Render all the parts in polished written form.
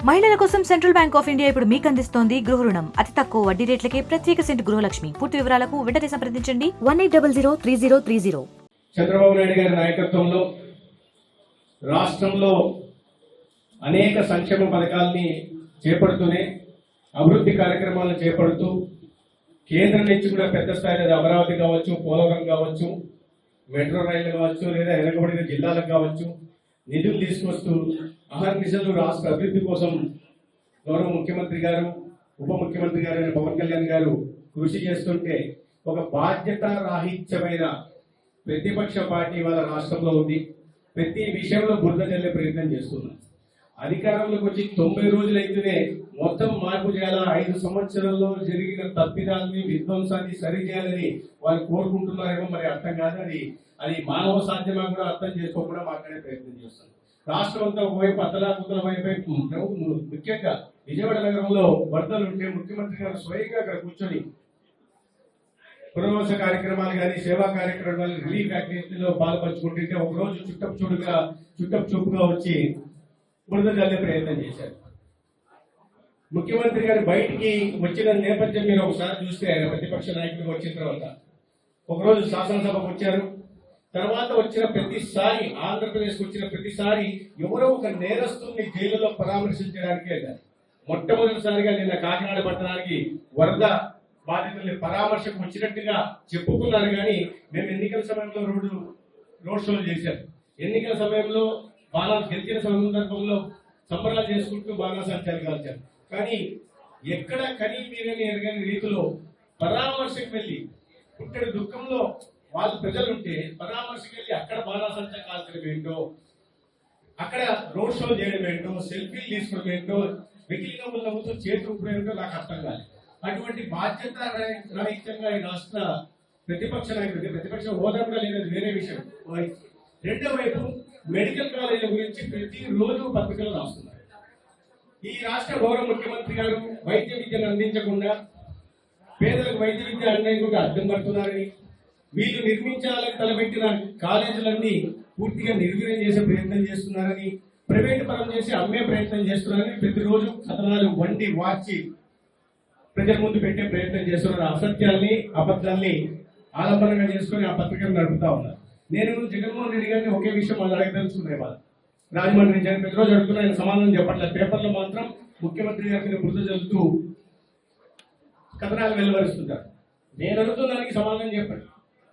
మహిళల కోసం central bank of India ఇప్పుడు మీకు అందిస్తోంది గృహ రుణం. అతి తక్కువ వడ్డీ రేట్లకే ప్రత్యేక సెంటు గృహలక్ష్మి. పూర్తి వివరాలకు వెంటనే సంప్రదించండి 18003030. చంద్రబాబు నాయుడు గారి నాయకత్వంలో రాష్ట్రంలో అనేక సంక్షేమ పథకాల్ని చేపడుతూనే అభివృద్ధి కార్యక్రమాలను చేపడుతూ కేంద్రం నుంచి కూడా పెద్ద స్థాయిలో అమరావతి కావచ్చు, పోలవరం కావచ్చు, మెట్రో రైళ్లు కావచ్చు, లేదా వెనుకబడిన జిల్లాలకు కావచ్చు నిధులు తీసుకొస్తూ అహర్నిశలు రాష్ట్ర అభివృద్ధి కోసం గౌరవ ముఖ్యమంత్రి గారు, ఉప ముఖ్యమంత్రి గారు అయిన పవన్ కళ్యాణ్ గారు కృషి చేస్తుంటే ఒక బాధ్యత రాహిత్యమైన ప్రతిపక్ష పార్టీ వాళ్ళ రాష్ట్రంలో ఉంది. ప్రతి విషయంలో బురద చల్లే ప్రయత్నం చేస్తున్నారు. అధికారంలోకి వచ్చి 90 రోజులైతేనే మొత్తం మార్పు చేయాలా, 5 సంవత్సరాల్లో జరిగిన తప్పిదాలని, విధ్వంసాన్ని సరిచేయాలని వాళ్ళు కోరుకుంటున్నారేమో మరి అర్థం కాదు. అది మానవ సాధ్యమా కూడా అర్థం చేసుకోకుండా మాట్లాడే ప్రయత్నం చేస్తున్నారు. రాష్ట్రం అంతా ఒకవైపు అతలాకుతల వైపు, ముఖ్యంగా విజయవాడ నగరంలో వరదలు ఉంటే ముఖ్యమంత్రి గారు స్వయంగా అక్కడ కూర్చొని పునర్వాస కార్యక్రమాలు కానీ, సేవా కార్యక్రమాలు, రిలీఫ్ యాక్టివిటీలో పాల్పంచుకుంటుంటే ఒకరోజు చుట్టపు చూపుగా వచ్చి బురద చల్లే ప్రయత్నం చేశారు. ముఖ్యమంత్రి గారు బయటికి వచ్చిన నేపథ్యం మీరు ఒకసారి చూస్తే ఆయన ప్రతిపక్ష నాయకుడిగా వచ్చిన తర్వాత ఒకరోజు శాసనసభకు వచ్చారు. తర్వాత వచ్చిన ప్రతిసారి, ఆంధ్రప్రదేశ్కి వచ్చిన ప్రతిసారి ఎవరో ఒక నేరస్తుల్ని జైలులో పరామర్శించడానికే కాదు. మొట్టమొదటిసారిగా నిన్న కాకినాడ పట్టణానికి వరద బాధితుల్ని పరామర్శకు వచ్చినట్టుగా చెప్పుకున్నారు. కానీ మేము ఎన్నికల సమయంలో రోడ్ షోలు చేశారు. ఎన్నికల సమయంలో గెలిచిన సందర్భంలో సంబరాలు చేసుకుంటూ బాణాసంచాలు కాల్చారు. కానీ ఎక్కడ కనీ మీరని ఎరగని రీతిలో పరామర్శకు వెళ్ళి పుట్టడి దుఃఖంలో వాళ్ళు ప్రజలుంటే పరామర్శకు వెళ్ళి అక్కడ బాణాసంచా కాల్చడం ఏంటో, అక్కడ రోడ్ షో చేయడం ఏంటో, సెల్ఫీలు తీసుకోవడం ఏంటో, వెకిలిగా నవ్వుతూ చేతి ఊపడం ఏంటో నాకు అర్థం కాదు. అటువంటి బాధ్యత రాహిత్యంగా ఈ రాష్ట్ర ప్రతిపక్ష నాయకుడికి ప్రతిపక్ష హోదా కూడా లేనది వేరే విషయం. రెండో వైపు మెడికల్ కాలేజీల గురించి ప్రతిరోజు పత్రికలు రాస్తున్నారు. ఈ రాష్ట్ర గౌరవ ముఖ్యమంత్రి గారు వైద్య విద్యను అందించకుండా పేదలకు వైద్య విద్య అందించకుండా అడ్డం పడుతున్నారని, వీళ్ళు నిర్మించాలని తలపెట్టిన కాలేజీలన్నీ పూర్తిగా నిర్వీర్యం చేసే ప్రయత్నం చేస్తున్నారని, ప్రైవేట్ పరం చేసి అమ్మే ప్రయత్నం చేస్తున్నారని ప్రతిరోజు కథనాలు వండి వార్చి ప్రజల ముందు పెట్టే ప్రయత్నం చేస్తున్నారు. అసత్యాల్ని, అబద్ధాల్ని ఆలంబనంగా చేసుకుని ఆ పత్రికను నడుపుతా ఉన్నారు. నేను జగన్మోహన్ రెడ్డి గారిని ఒకే విషయం వాళ్ళు అడగదలుచుకున్నాయి. వాళ్ళు రాజమండ్రి నుంచి ఆయన ప్రతిరోజు అడుగుతున్నా, ఆయన సమాధానం చెప్పట్లేదు. పేపర్లో మాత్రం ముఖ్యమంత్రి గారి మీద బురద జల్లుతూ కథనాలు వెలువరుస్తుంటారు. నేను అడుగుతున్నానికి సమాధానం చెప్పండి.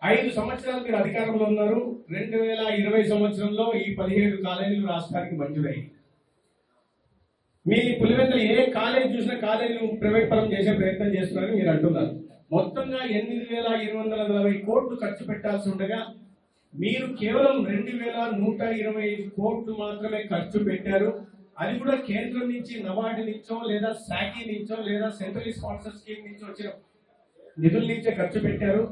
5 సంవత్సరాలు మీరు అధికారంలో ఉన్నారు. 2020 సంవత్సరంలో ఈ 17 కాలేజీలు రాష్ట్రానికి మంజూరయ్యాయి. మీ పులివెందులు ఏ కాలేజ్ చూసినా కాలేజీలు ప్రైవేట్ పరం చేసే ప్రయత్నం చేస్తున్నారని మీరు అంటున్నారు. మొత్తంగా 8,240 కోట్లు ఖర్చు పెట్టాల్సి ఉండగా మీరు కేవలం 2,125 కోట్లు మాత్రమే ఖర్చు పెట్టారు. అది కూడా కేంద్రం నుంచి, నబార్డు నుంచో, లేదా శాఖీ నుంచో, లేదా సెంట్రల్ స్పాన్సర్ స్కీమ్ నుంచి వచ్చిన నిధుల నుంచే ఖర్చు పెట్టారు.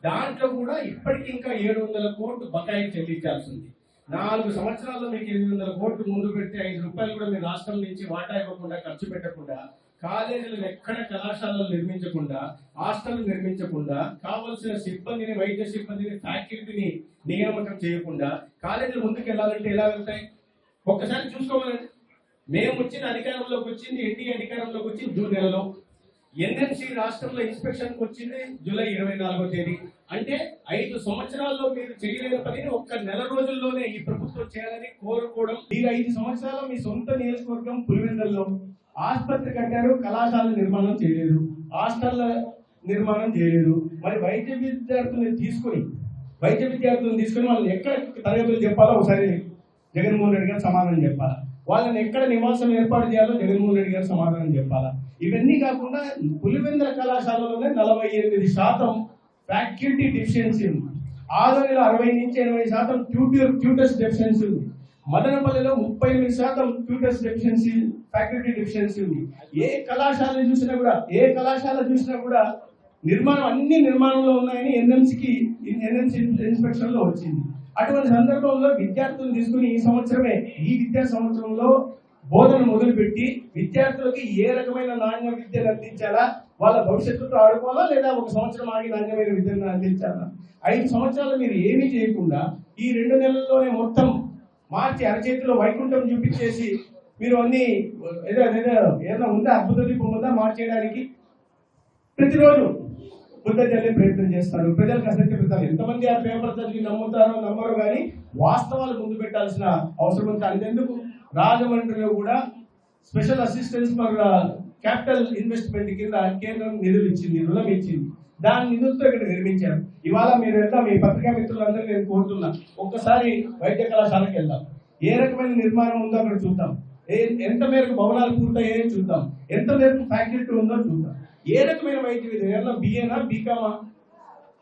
దాంట్లో కూడా ఇప్పటికి ఇంకా 700 కోట్లు బకాయి చెల్లించాల్సి ఉంది. 4 సంవత్సరాల్లో మీకు 800 కోట్లు ముందు పెడితే 5 రూపాయలు కూడా మీ రాష్ట్రం నుంచి వాటా ఇవ్వకుండా, ఖర్చు పెట్టకుండా, కాలేజీలు ఎక్కడ కళాశాలలు నిర్మించకుండా, హాస్టల్ నిర్మించకుండా, కావలసిన సిబ్బందిని, వైద్య సిబ్బందిని, ఫ్యాకల్టీని నియామకం చేయకుండా కాలేజీలు ముందుకు వెళ్ళాలంటే ఎలా వెళ్తాయి? ఒక్కసారి చూసుకోవాలండి. మేము వచ్చిన అధికారంలోకి వచ్చింది, ఎన్డీఏ అధికారంలోకి వచ్చింది జూన్ నెలలో. ఎన్ఎంసీ రాష్ట్రంలో ఇన్స్పెక్షన్ వచ్చింది జూలై 24వ తేదీ. అంటే 5 సంవత్సరాల్లో మీరు చేయలేని పనిని ఒక్క నెల రోజుల్లోనే ఈ ప్రభుత్వం చేయాలని కోరుకోవడం. మీరు 5 సంవత్సరాల్లో మీ సొంత నియోజకవర్గం పులివెందుల్లో ఆసుపత్రి కట్టారు, కళాశాల నిర్మాణం చేయలేదు, హాస్టల్ నిర్మాణం చేయలేదు. మరి వైద్య విద్యార్థులను తీసుకొని వాళ్ళని ఎక్కడ తరగతులు చెప్పాలో ఒకసారి జగన్మోహన్ రెడ్డి గారు సమాధానం చెప్పాలా. వాళ్ళని ఎక్కడ నివాసం ఏర్పాటు చేయాలో జగన్మోహన్ రెడ్డి గారు సమాధానం చెప్పాలా. ఇవన్నీ కాకుండా పులివెందుల కళాశాలలోనే 48% ఫ్యాకల్టీ డెఫిషియన్సీ ఉంది. ఆదోనిలో 60 నుంచి 80% ట్యూటర్స్ డెఫిషియన్సీ ఉంది. మదనపల్లిలో 38% ట్యూటర్స్ డెఫిషియన్సీ, ఫ్యాకల్టీ డెఫిషియన్సీ ఉంది. ఏ కళాశాల చూసినా కూడా నిర్మాణం, అన్ని నిర్మాణంలో ఉన్నాయని ఎన్ఎంసీ ఇన్స్పెక్షన్ లో వచ్చింది. అటువంటి సందర్భంలో విద్యార్థులను తీసుకుని ఈ విద్యా సంవత్సరంలో బోధన మొదలుపెట్టి విద్యార్థులకి ఏ రకమైన నాణ్య విద్యను అందించాలా, వాళ్ళ భవిష్యత్తుతో ఆడుకోవాలా, లేదా 1 సంవత్సరం ఆగి నాణ్యమైన విద్యను అందించాలా. 5 సంవత్సరాలు మీరు ఏమీ చేయకుండా ఈ 2 నెలల్లోనే మొత్తం మార్చి అరచేతిలో వైకుంఠం చూపించేసి మీరు అన్ని ఏదైనా ఉందా అద్భుత దీపం ఉందా మార్చేయడానికి? ప్రతిరోజు బుద్ధ చదివే ప్రయత్నం చేస్తారు. ప్రజలకు అసత్య పెడతారు. ఎంతమంది ఆ పేపర్ చదివి నమ్ముతారో నమ్మరో కానీ వాస్తవాలు ముందు పెట్టాల్సిన అవసరం ఉంది. అంతెందుకు రాజమండ్రిలో కూడా special assistance for capital investment కింద కేంద్రం నిధులు ఇచ్చింది, రుణం ఇచ్చింది. దాని నిధులతో ఇక్కడ నిర్మించారు. ఇవాళ మీరు వెళ్దాం, మీ పత్రికా మిత్రులందరూ నేను కోరుతున్నా, ఒక్కసారి వైద్య కళాశాలకు వెళ్దాం. ఏ రకమైన నిర్మాణం ఉందో అక్కడ చూద్దాం. ఎంత మేరకు భవనాలు పూర్తయ్యాయో చూద్దాం. ఎంత మేరకు ఫ్యాకల్టీ ఉందో చూద్దాం. ఏ రకమైన వైద్య విద్య, ఏమన్నా బిఏనా బీకామా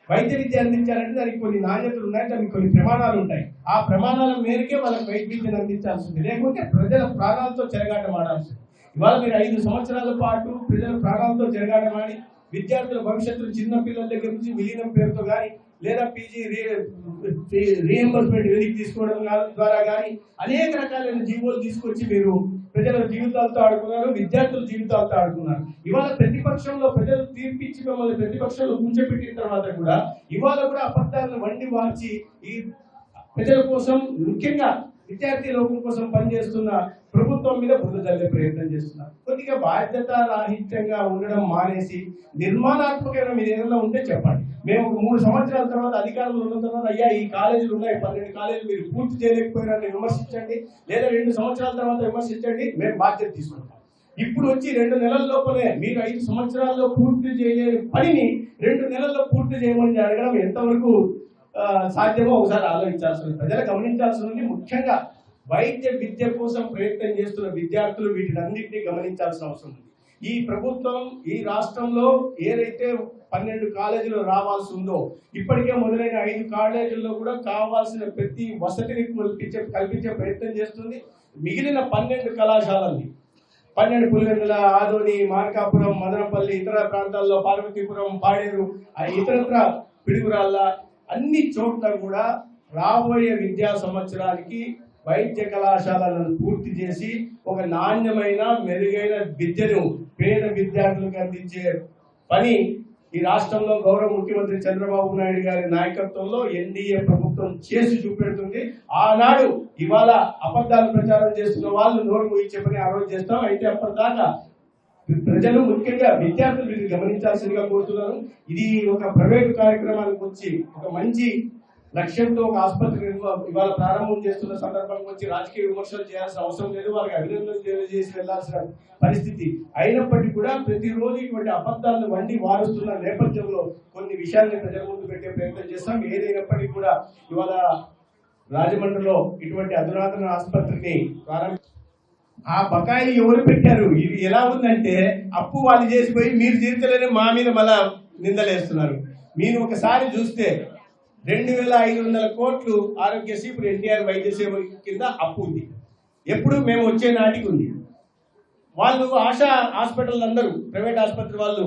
వైద్య విద్య అందించాలంటే దానికి కొన్ని నాణ్యతలు ఉన్నాయి, దానికి కొన్ని ప్రమాణాలు ఉంటాయి. ఆ ప్రమాణాల మేరకే వాళ్ళకి వైద్య విద్యను అందించాల్సింది. లేకుంటే ప్రజల ప్రాణాలతో చెరగాటం ఆడాల్సింది. ఇవాళ మీరు 5 సంవత్సరాల పాటు ప్రజల ప్రాణాలతో చెరగాటమాడి విద్యార్థుల భవిష్యత్తును చిన్న పిల్లల దగ్గర నుంచి విలీనం పేరుతో కానీ లేదా పీజీ రీఎంబర్స్మెంట్ వెనక్కి తీసుకోవడం ద్వారా కానీ అనేక రకాలైన జీవోలు తీసుకొచ్చి మీరు ప్రజల జీవితాలతో ఆడుకున్నారు, విద్యార్థుల జీవితాలతో ఆడుకున్నారు. ఇవాళ ప్రతిపక్షంలో ప్రజలు తీర్పిచ్చి మిమ్మల్ని ప్రతిపక్షంలో కూర్చోబెట్టిన తర్వాత కూడా ఇవాళ కూడా అబద్ధాలను వండి వార్చి ఈ ప్రజల కోసం, ముఖ్యంగా విద్యార్థి లోకం కోసం పనిచేస్తున్న ప్రభుత్వం మీద బుద్ధ చల్లే ప్రయత్నం చేస్తున్నారు. కొద్దిగా బాధ్యత రాహిత్యంగా ఉండడం మానేసి నిర్మాణాత్మకమైన మీరు ఏదైనా ఉంటే చెప్పండి. మేము ఒక 3 సంవత్సరాల తర్వాత అధికారంలో ఉన్న తర్వాత అయ్యా ఈ కాలేజీలు ఉన్నాయి, 12 కాలేజీలు మీరు పూర్తి చేయలేకపోయినారని విమర్శించండి, లేదా 2 సంవత్సరాల తర్వాత విమర్శించండి, మేము బాధ్యత తీసుకుంటాం. ఇప్పుడు వచ్చి 2 నెలల లోపలే మీరు 5 సంవత్సరాల్లో పూర్తి చేయలేని పనిని 2 నెలల్లో పూర్తి చేయమని అడగడం ఎంతవరకు సాధ్యమో ఒకసారి ఆలోచించాల్సింది. ప్రజలు గమనించాల్సింది, ముఖ్యంగా వైద్య విద్య కోసం ప్రయత్నం చేస్తున్న విద్యార్థులు వీటిని అన్నింటినీ గమనించాల్సిన అవసరం ఉంది. ఈ ప్రభుత్వం ఈ రాష్ట్రంలో ఏదైతే 12 కాలేజీలు రావాల్సి ఉందో ఇప్పటికే మొదలైన 5 కాలేజీల్లో కూడా కావాల్సిన ప్రతి వసతిని కల్పించే ప్రయత్నం చేస్తుంది. మిగిలిన 12 కళాశాలల్ని 12 పులివెందుల, ఆదోని, మార్కాపురం, మదనపల్లి, ఇతర ప్రాంతాల్లో పార్వతీపురం, పాడేరు, ఇతరత్ర పిడుగురాళ్ళ అన్ని చోట్ల కూడా రాబోయే విద్యా సంవత్సరానికి వైద్య కళాశాలను పూర్తి చేసి ఒక నాణ్యమైన మెరుగైన విద్యను పేద విద్యార్థులకు అందించే పని ఈ రాష్ట్రంలో గౌరవ ముఖ్యమంత్రి చంద్రబాబు నాయుడు గారి నాయకత్వంలో ఎన్డీఏ ప్రభుత్వం చేసి చూపెడుతుంది. ఆనాడు ఇవాళ అబద్ధాలు ప్రచారం చేస్తున్న వాళ్ళు నోరు మూయించే పని ఆ రోజు చేస్తాం. అయితే అప్పటిదాకా ప్రజలు, ముఖ్యంగా విద్యార్థులు వీటిని గమనించాల్సిందిగా కోరుతున్నాను. ఇది ఒక ప్రైవేటు కార్యక్రమానికి వచ్చి ఒక మంచి లక్ష్యంతో ఒక ఆసుపత్రి ఇవాళ ప్రారంభం చేస్తున్న సందర్భంగా వచ్చి రాజకీయ విమర్శలు చేయాల్సిన అవసరం లేదు, వారికి అభినందనలు తెలియజేసి వెళ్లాల్సిన పరిస్థితి. అయినప్పటికీ కూడా ప్రతిరోజు ఇటువంటి అబద్ధాలను వండి వారుస్తున్న నేపథ్యంలో కొన్ని విషయాల్ని ప్రజల ముందు పెట్టే ప్రయత్నం చేస్తాం. ఏదైనప్పటికీ కూడా ఇవాళ రాజమండ్రిలో ఇటువంటి అధునాతన ఆసుపత్రిని ఆ బకాయిలు ఎవరు పెట్టారు? ఇది ఎలా ఉందంటే అప్పు వాళ్ళు చేసిపోయి మీరు తీర్చలేని మా మీద మళ్ళా నిందలేస్తున్నారు. మీరు ఒకసారి చూస్తే 2500 కోట్లు ఆరోగ్యశ్రీ ఇప్పుడు ఎన్టీఆర్ వైద్య సేవ కింద అప్పు ఉంది. ఎప్పుడు మేము వచ్చే నాటికి ఉంది. వాళ్ళు ఆశా హాస్పిటల్ అందరూ ప్రైవేట్ ఆసుపత్రి వాళ్ళు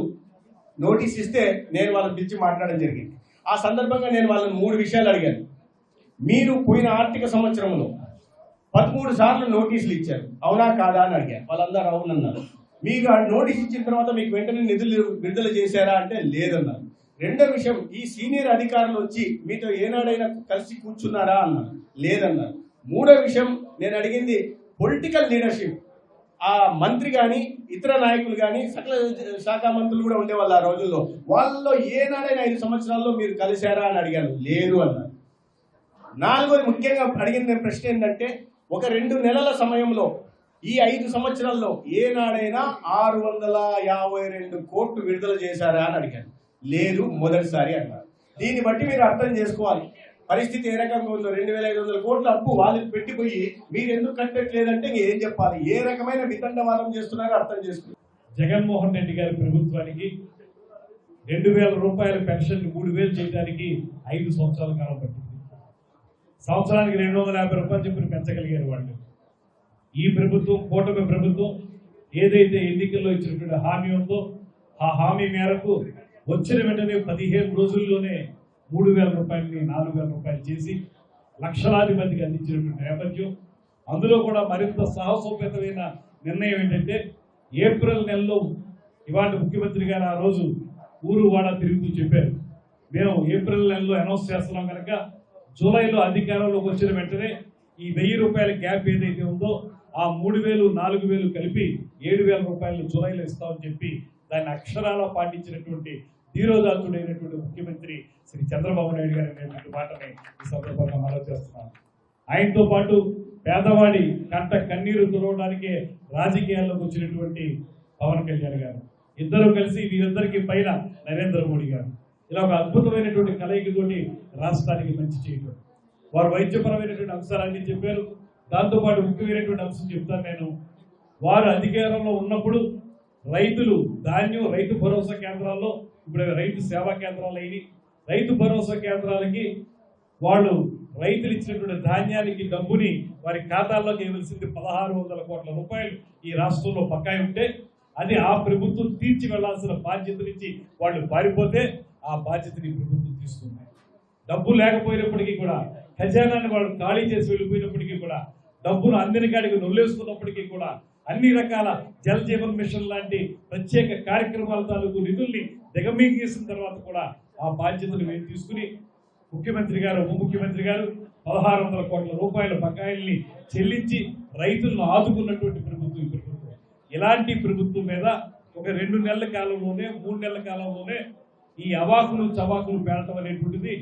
నోటీస్ ఇస్తే నేను వాళ్ళని పిలిచి మాట్లాడడం జరిగింది. ఆ సందర్భంగా నేను వాళ్ళని 3 విషయాలు అడిగాను. మీరు పోయిన ఆర్థిక సంవత్సరంలో 13 సార్లు నోటీసులు ఇచ్చారు, అవునా కాదా అని అడిగారు. వాళ్ళందరూ అవునన్నారు. మీకు ఆ నోటీస్ ఇచ్చిన తర్వాత మీకు వెంటనే నిధులు విడుదల చేశారా అంటే లేదన్నారు. రెండో విషయం, ఈ సీనియర్ అధికారులు వచ్చి మీతో ఏనాడైనా కలిసి కూర్చున్నారా అన్నారు, లేదన్నారు. మూడో విషయం నేను అడిగింది పొలిటికల్ లీడర్షిప్, ఆ మంత్రి కానీ ఇతర నాయకులు కానీ సకల శాఖ మంత్రులు కూడా ఉండేవాళ్ళు ఆ రోజుల్లో, వాళ్ళలో ఏనాడైనా 5 సంవత్సరాల్లో మీరు కలిశారా అని అడిగాను, లేదు అన్నారు. నాలుగోది ముఖ్యంగా అడిగిన ప్రశ్న ఏంటంటే ఒక 2 నెలల సమయంలో ఈ 5 సంవత్సరాల్లో ఏనాడైనా 652 కోట్లు విడుదల చేశారా అని అడిగాను, లేదు మొదటిసారి అన్నారు. దీన్ని బట్టి మీరు అర్థం చేసుకోవాలి పరిస్థితి ఏ రకంగా ఉందో. 2500 కోట్ల అప్పు వాళ్ళకి పెట్టిపోయి మీరు ఎందుకు కట్టట్లేదంటే ఏం చెప్పాలి, ఏ రకమైన వితండవాదం చేస్తున్నారో అర్థం చేసుకోవాలి. జగన్మోహన్ రెడ్డి గారి ప్రభుత్వానికి 2000 రూపాయల పెన్షన్ 3000 చేయడానికి 5 సంవత్సరాల కాలం పట్టింది. సంవత్సరానికి 250 రూపాయలు చెప్పి పెంచగలిగారు వాళ్ళు. ఈ ప్రభుత్వం, కూటమి ప్రభుత్వం ఏదైతే ఎన్నికల్లో ఇచ్చినటువంటి హామీ ఉందో ఆ హామీ మేరకు వచ్చిన వెంటనే 15 రోజుల్లోనే 3000 రూపాయలని 4000 రూపాయలు చేసి లక్షలాది మందికి అందించినటువంటి నేపథ్యం. అందులో కూడా మరింత సాహసోపేతమైన నిర్ణయం ఏంటంటే ఏప్రిల్ నెలలో ఇవాళ ముఖ్యమంత్రి గారు ఆ రోజు ఊరు వాడ తిరుగుతూ చెప్పారు, మేము ఏప్రిల్ నెలలో అనౌన్స్ చేస్తున్నాం కనుక జూలైలో అధికారంలోకి వచ్చిన వెంటనే ఈ 1000 రూపాయల గ్యాప్ ఏదైతే ఉందో ఆ 3,000 4,000 కలిపి 7,000 రూపాయలు జూలైలో ఇస్తామని చెప్పి దాన్ని అక్షరాల పాటించినటువంటి ధీరోదాత్తుడైనటువంటి ముఖ్యమంత్రి శ్రీ చంద్రబాబు నాయుడు గారు అనేటువంటి మాటని ఈ సందర్భంగా మనవి చేస్తున్నాను. ఆయనతో పాటు పేదవాడి కంట కన్నీరు తుడవడానికే రాజకీయాల్లోకి వచ్చినటువంటి పవన్ కళ్యాణ్ గారు, ఇద్దరు కలిసి వీరిద్దరికి పైన నరేంద్ర మోడీ గారు, ఇలా ఒక అద్భుతమైనటువంటి కలయికతోటి రాష్ట్రానికి మంచి చేయడం. వారు వైద్యపరమైనటువంటి అంశాలన్నీ చెప్పారు. దాంతోపాటు ముఖ్యమైనటువంటి అంశం చెప్తాను నేను. వారు అధికారంలో ఉన్నప్పుడు రైతులు ధాన్యం రైతు భరోసా కేంద్రాల్లో, ఇప్పుడు రైతు సేవా కేంద్రాలు అయినాయి. రైతు భరోసా కేంద్రాలకి వాళ్ళు రైతులు ఇచ్చినటువంటి ధాన్యానికి డబ్బుని వారి ఖాతాల్లోకి ఇవ్వాల్సింది 1,600 కోట్ల రూపాయలు ఈ రాష్ట్రంలో బకాయి ఉంటే అది ఆ ప్రభుత్వం తీర్చి వెళ్లాల్సిన బాధ్యత నుంచి వాళ్ళు పారిపోతే ఆ బాధ్యతని ప్రభుత్వం తీసుకుంది. డబ్బు లేకపోయినప్పటికీ కూడా, ఖజానాన్ని వాళ్ళు ఖాళీ చేసి వెళ్ళిపోయినప్పటికీ కూడా, డబ్బును అందిన కాడికి నొల్లేసుకున్నప్పటికీ కూడా, అన్ని రకాల జల్ జీవన్ మిషన్ లాంటి ప్రత్యేక కార్యక్రమాల తాలూకు నిధుల్ని దిగమీగేసిన తర్వాత కూడా ఆ బాధ్యతను మేము తీసుకుని ముఖ్యమంత్రి గారు, ఉప ముఖ్యమంత్రి గారు 1,600 కోట్ల రూపాయల బకాయిల్ని చెల్లించి రైతులను ఆదుకున్నటువంటి ప్రభుత్వం ఈ ప్రభుత్వం. ఇలాంటి ప్రభుత్వం మీద ఒక 2 నెలల కాలంలోనే 3 నెలల కాలంలోనే ఈ అవాకులు చవాకులు పేరటం అనేటువంటిది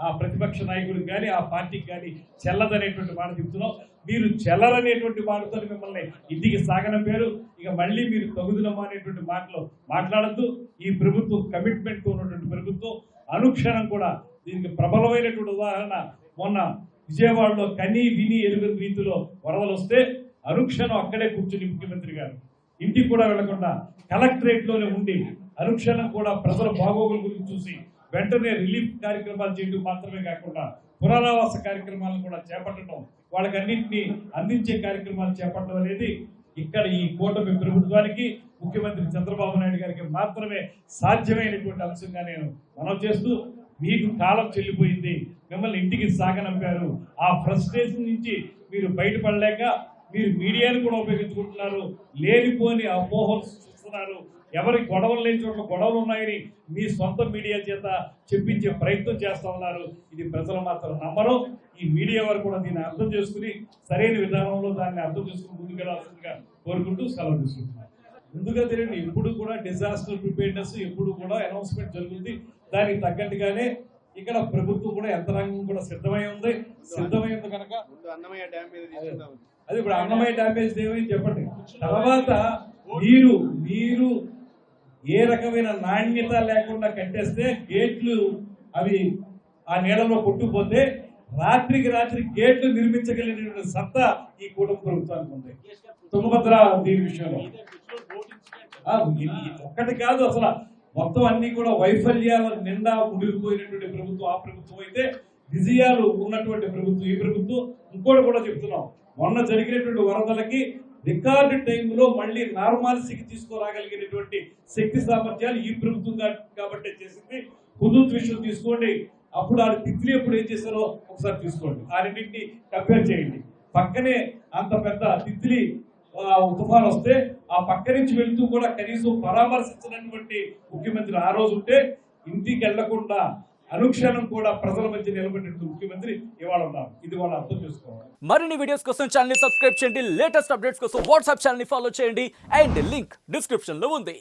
ఆ ప్రతిపక్ష నాయకుడికి కానీ ఆ పార్టీకి కానీ చెల్లదనేటువంటి మాట చెప్తున్నాం. మీరు చెల్లరనేటువంటి మాటతో మిమ్మల్ని ఇంటికి సాగనంపారు. ఇక మళ్ళీ మీరు తగుదనమా అనేటువంటి మాటలు మాట్లాడద్దు. ఈ ప్రభుత్వం కమిట్మెంట్తో ఉన్నటువంటి ప్రభుత్వం. అనుక్షణం కూడా దీనికి ప్రబలమైనటువంటి ఉదాహరణ మొన్న విజయవాడలో కని విని ఎరుగని రీతిలో వరదలు వస్తే అనుక్షణం అక్కడే కూర్చుని ముఖ్యమంత్రి గారు ఇంటికి కూడా వెళ్లకుండా కలెక్టరేట్లోనే ఉండి అనుక్షణం కూడా ప్రజల బాగోగుల గురించి చూసి వెంటనే రిలీఫ్ కార్యక్రమాలు చేయడం మాత్రమే కాకుండా పునరావాస కార్యక్రమాలను కూడా చేపట్టడం, వాళ్ళకి అన్నింటినీ అందించే కార్యక్రమాలు చేపట్టడం అనేది ఇక్కడ ఈ కూటమి ప్రభుత్వానికి ముఖ్యమంత్రి చంద్రబాబు నాయుడు గారికి మాత్రమే సాధ్యమైనటువంటి అంశంగా నేను మనవి చేస్తూ, మీకు కాలం చెల్లిపోయింది, మిమ్మల్ని ఇంటికి సాగనంపారు. ఆ ఫ్రస్ట్రేషన్ నుంచి మీరు బయటపడలేక మీరు మీడియాను కూడా ఉపయోగించుకుంటున్నారు. లేనిపోని అపోహలు సృష్టిస్తున్నారు. ఎవరి గొడవలు లేని చోట్ల గొడవలు ఉన్నాయని మీ సొంత మీడియా చేత చెప్పించే ప్రయత్నం చేస్తూ ఉన్నారు. ఇది ప్రజలు మాత్రం నమ్మరు. ఈ మీడియా వారు కూడా దీన్ని అర్థం చేసుకుని సరైన విధానంలో దాన్ని అర్థం చేసుకుని ముందుకెళ్లాల్సిందిగా కోరుకుంటూ సెలవు తీసుకుంటున్నారు. ముందుగా తెలియండి, ఎప్పుడు కూడా డిజాస్టర్ ప్రిపేర్నెస్ ఎప్పుడు కూడా అనౌన్స్మెంట్ జరుగుతుంది. దానికి తగ్గట్టుగానే ఇక్కడ ప్రభుత్వం కూడా యంత్రాంగం కూడా సిద్ధమై ఉంది. కనుక అది ఇప్పుడు అన్నమయ్య డ్యామేజ్ ఏమని చెప్పండి. తర్వాత మీరు ఏ రకమైన నాణ్యత లేకుండా కట్టేస్తే గేట్లు అవి ఆ నీళ్ళలో కొట్టుకుపోతే రాత్రికి రాత్రి గేట్లు నిర్మించగలిగిన సత్తా ఈ కుటుంబ ప్రభుత్వానికి ఉంది. తుంగభద్ర దీని విషయంలో ఒక్కటి కాదు, అసలు మొత్తం అన్ని కూడా వైఫల్యాల నిండా మునిగిపోయినటువంటి ప్రభుత్వం ఆ ప్రభుత్వం అయితే, విజయాలు ఉన్నటువంటి ప్రభుత్వం ఈ ప్రభుత్వం. ఇంకోటి కూడా చెప్తున్నాం, మొన్న జరిగినటువంటి వరదలకి రికార్డు టైంలో మళ్ళీ నార్మాలిటీకి తీసుకురాగలిగినటువంటి శక్తి సామర్థ్యాలు ఈ ప్రభుత్వం కాబట్టి చేసింది. హుదూద్ విషయం తీసుకోండి, అప్పుడు ఆ తిత్లీ ఎప్పుడు ఏం చేశారో ఒకసారి తీసుకోండి, ఆ రెండింటిని కంపేర్ చేయండి. పక్కనే అంత పెద్ద తిత్లీ తుఫాన్ వస్తే ఆ పక్క నుంచి వెళ్తూ కూడా కనీసం పరామర్శించినటువంటి ముఖ్యమంత్రి ఆ రోజు ఉంటే, ఇంటికి వెళ్లకుండా అనుక్షణం కూడా ప్రజల మధ్య నిలబడినటువంటి ముఖ్యమంత్రి ఇవాళ ఉన్నారు. ఇది వాళ్ళు అర్థం చేసుకోవాలి. మరిన్ని వీడియోస్ కోసం ఛానల్ ని సబ్స్క్రైబ్ చేయండి. లేటెస్ట్ అప్డేట్స్ కోసం వాట్సాప్ ఛానల్ ని ఫాలో చేయండి. అండ్ లింక్ డిస్క్రిప్షన్ లో ఉంది.